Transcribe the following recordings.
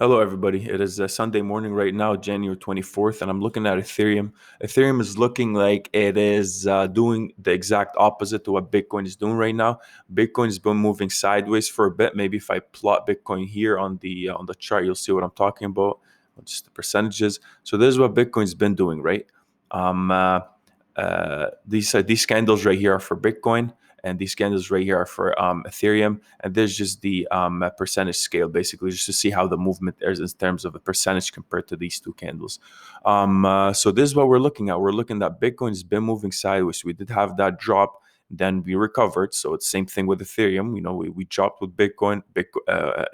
Hello, everybody. It is Sunday morning right now, January 24th, and I'm looking at Ethereum. Ethereum is looking like it is doing the exact opposite to what Bitcoin is doing right now. Bitcoin has been moving sideways for a bit. Maybe if I plot Bitcoin here on the chart, you'll see what I'm talking about, just the percentages. So this is what Bitcoin's been doing, right? Um, uh, these candles right here are for Bitcoin, and these candles right here are for Ethereum, and there's just the percentage scale, basically, just to see how the movement is in terms of a percentage compared to these two candles. So this is what we're looking at. We're looking at Bitcoin has been moving sideways. We did have that drop, then we recovered. So it's same thing with Ethereum. We dropped with Bitcoin.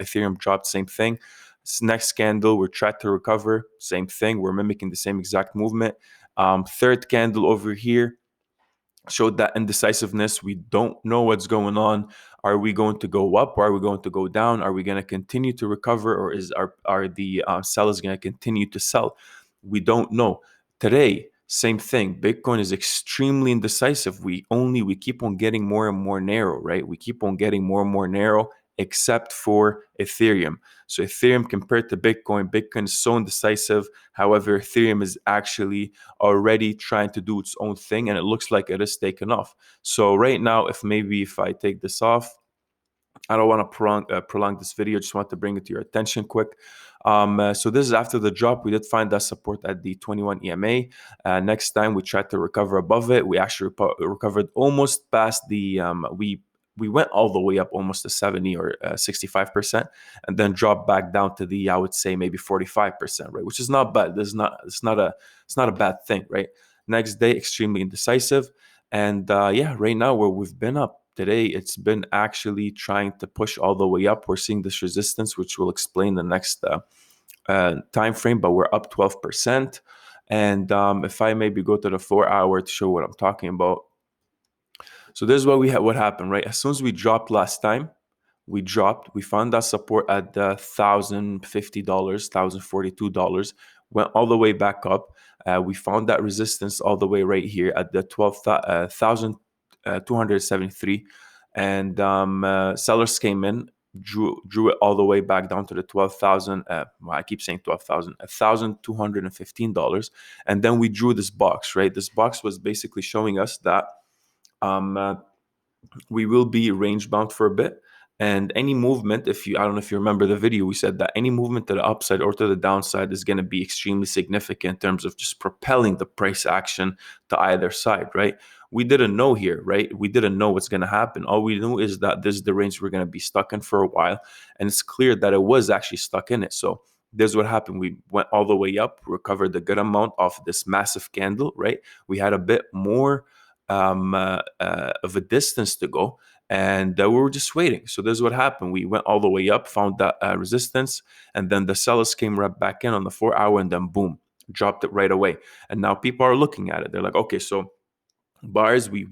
Ethereum dropped, same thing. Next candle, we're trying to recover, same thing. We're mimicking the same exact movement. Third candle over here showed that indecisiveness. We don't know what's going on. Are we going to go up, or are we going to go down? Are we going to continue to recover, or are the sellers going to continue to sell? We don't know. Today, same thing. Bitcoin is extremely indecisive. We keep on getting more and more narrow, right? We keep on getting more and more narrow, except for Ethereum. So Ethereum compared to Bitcoin is so indecisive. However, Ethereum is actually already trying to do its own thing, and it looks like it is taken off. So right now, if I take this off, I don't want to prolong this video. Just want to bring it to your attention quick. So this is after the drop. We did find that support at the 21 EMA. Next time we tried to recover above it, we actually recovered almost past the we went all the way up almost to 70 or 65%, and then dropped back down to the, I would say, maybe 45%, right? Which is not bad. It's not a bad thing, right? Next day, extremely indecisive. And yeah, right now where we've been up today, it's been actually trying to push all the way up. We're seeing this resistance, which will explain the next time frame, but we're up 12%. And if I maybe go to the 4 hour to show what I'm talking about. So this is what happened, right? As soon as we dropped last time, we found that support at the $1,050, $1,042, went all the way back up. We found that resistance all the way right here at the 12,273, and sellers came in, drew it all the way back down to the 12,000. I keep saying 12,000, $1,215, and then we drew this box. Right, this box was basically showing us that we will be range bound for a bit. And any movement, I don't know if you remember the video, we said that any movement to the upside or to the downside is going to be extremely significant in terms of just propelling the price action to either side, right? We didn't know here, right? We didn't know what's going to happen. All we knew is that this is the range we're going to be stuck in for a while. And it's clear that it was actually stuck in it. So this is what happened. We went all the way up, recovered a good amount off this massive candle, right? We had a bit more of a distance to go, and we were just waiting. So this is what happened. We went all the way up, found that resistance, and then the sellers came right back in on the 4 hour, and then boom, dropped it right away. And now people are looking at it. They're like, okay, so buyers, we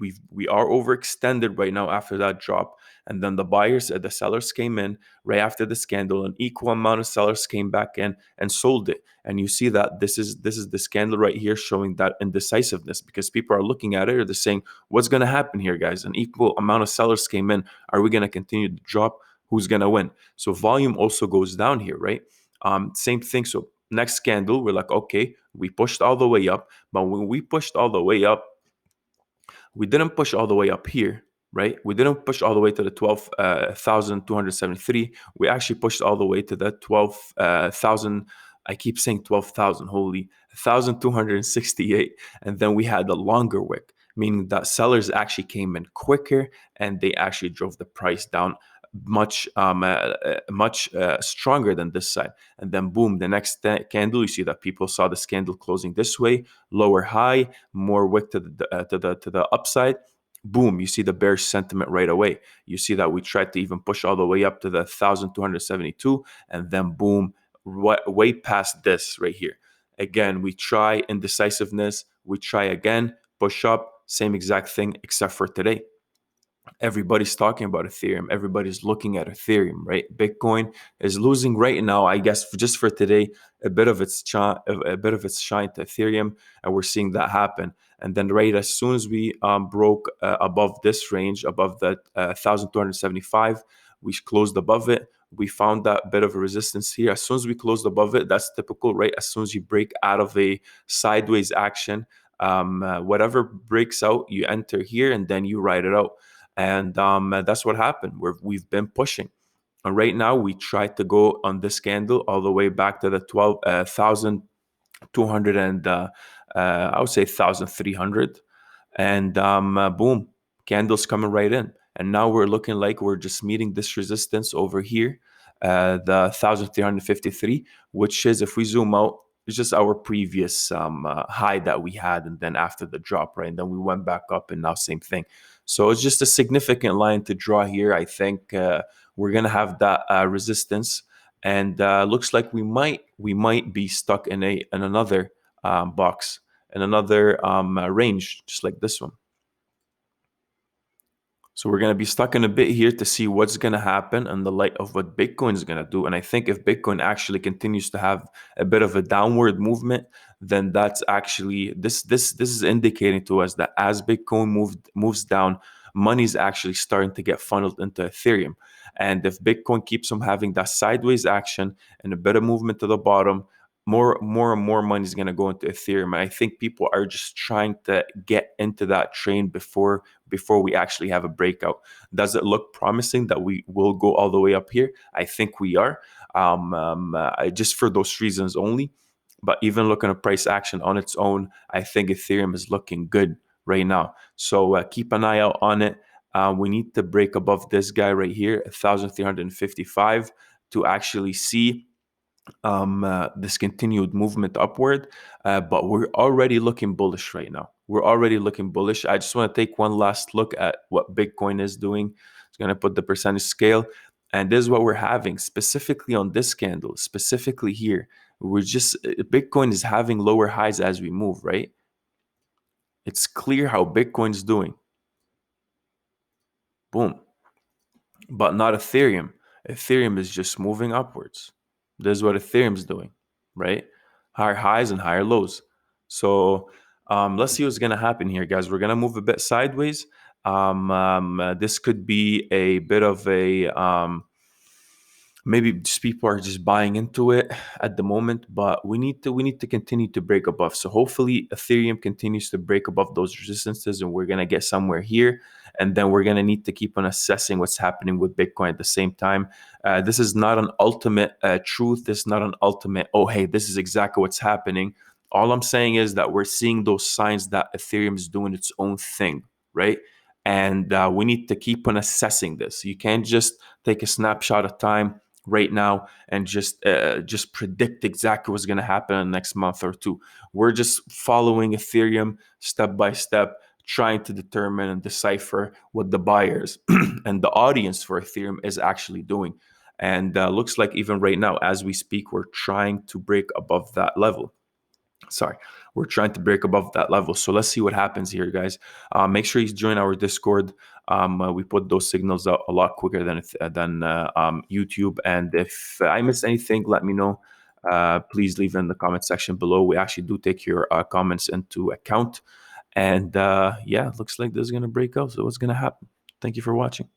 are overextended right now after that drop. And then the sellers came in right after the scandal. An equal amount of sellers came back in and sold it. And you see that this is the scandal right here, showing that indecisiveness, because people are looking at it, or they're saying, what's going to happen here, guys? An equal amount of sellers came in. Are we going to continue to drop? Who's going to win? So volume also goes down here, right? Same thing. So next scandal, we're like, okay, we pushed all the way up. But when we pushed all the way up, we didn't push all the way up here, right? We didn't push all the way to the 12,273. We actually pushed all the way to the 12,000. I keep saying 12,000, holy, 1,268. And then we had the longer wick, meaning that sellers actually came in quicker, and they actually drove the price down much stronger than this side. And then boom, the next candle, you see that people saw this candle closing this way, lower high, more wick to the upside. Boom, you see the bearish sentiment right away. You see that we tried to even push all the way up to the 1,272, and then boom, way past this right here. Again, we try indecisiveness, we try again, push up, same exact thing, except for today. Everybody's talking about Ethereum. Everybody's looking at Ethereum, right? Bitcoin is losing right now, I guess, just for today, a bit of its shine to Ethereum, and we're seeing that happen. And then, right as soon as we broke above this range, above the 1,275, we closed above it. We found that bit of a resistance here. As soon as we closed above it, that's typical, right? As soon as you break out of a sideways action, whatever breaks out, you enter here and then you ride it out. And that's what happened. We've been pushing. And right now, we tried to go on this candle all the way back to the 12,200 and I would say 1,300. And boom, candles coming right in. And now we're looking like we're just meeting this resistance over here, the 1,353, which is, if we zoom out, it's just our previous high that we had, and then after the drop, right? And then we went back up, and now same thing. So it's just a significant line to draw here. I think we're gonna have that resistance, and looks like we might be stuck in another box, in another range, just like this one. So we're going to be stuck in a bit here to see what's going to happen in the light of what Bitcoin is going to do. And I think if Bitcoin actually continues to have a bit of a downward movement, then that's actually this is indicating to us that as Bitcoin moves down, money's actually starting to get funneled into Ethereum. And if Bitcoin keeps on having that sideways action and a bit of movement to the bottom, more and more money is going to go into Ethereum. And I think people are just trying to get into that train before we actually have a breakout. Does it look promising that we will go all the way up here? I think we are, just for those reasons only. But even looking at price action on its own, I think Ethereum is looking good right now. So keep an eye out on it. We need to break above this guy right here, 1,355, to actually see this continued movement upward, but we're already looking bullish right now. We're already looking bullish. I just want to take one last look at what Bitcoin is doing. It's going to put the percentage scale, and this is what we're having specifically on this candle, specifically here. We're just Bitcoin is having lower highs as we move, right? It's clear how Bitcoin's doing. Boom. But not Ethereum. Ethereum is just moving upwards. This is what Ethereum's doing, right? Higher highs and higher lows. So let's see what's going to happen here, guys. We're going to move a bit sideways. This could be a bit of a maybe just people are just buying into it at the moment, but we need to continue to break above. So hopefully Ethereum continues to break above those resistances, and we're going to get somewhere here. And then we're going to need to keep on assessing what's happening with Bitcoin at the same time. This is not an ultimate truth. This is not an ultimate, oh, hey, this is exactly what's happening. All I'm saying is that we're seeing those signs that Ethereum is doing its own thing, right? And we need to keep on assessing this. You can't just take a snapshot of time right now and just predict exactly what's going to happen in the next month or two. We're just following Ethereum step by step, trying to determine and decipher what the buyers and the audience for Ethereum is actually doing. And looks like even right now, as we speak, we're trying to break above that level. We're trying to break above that level. So let's see what happens here, guys. Make sure you join our Discord. We put those signals out a lot quicker than YouTube. And if I missed anything, let me know. Please leave in the comment section below. We actually do take your comments into account. And yeah, looks like this is going to break out. So what's going to happen? Thank you for watching.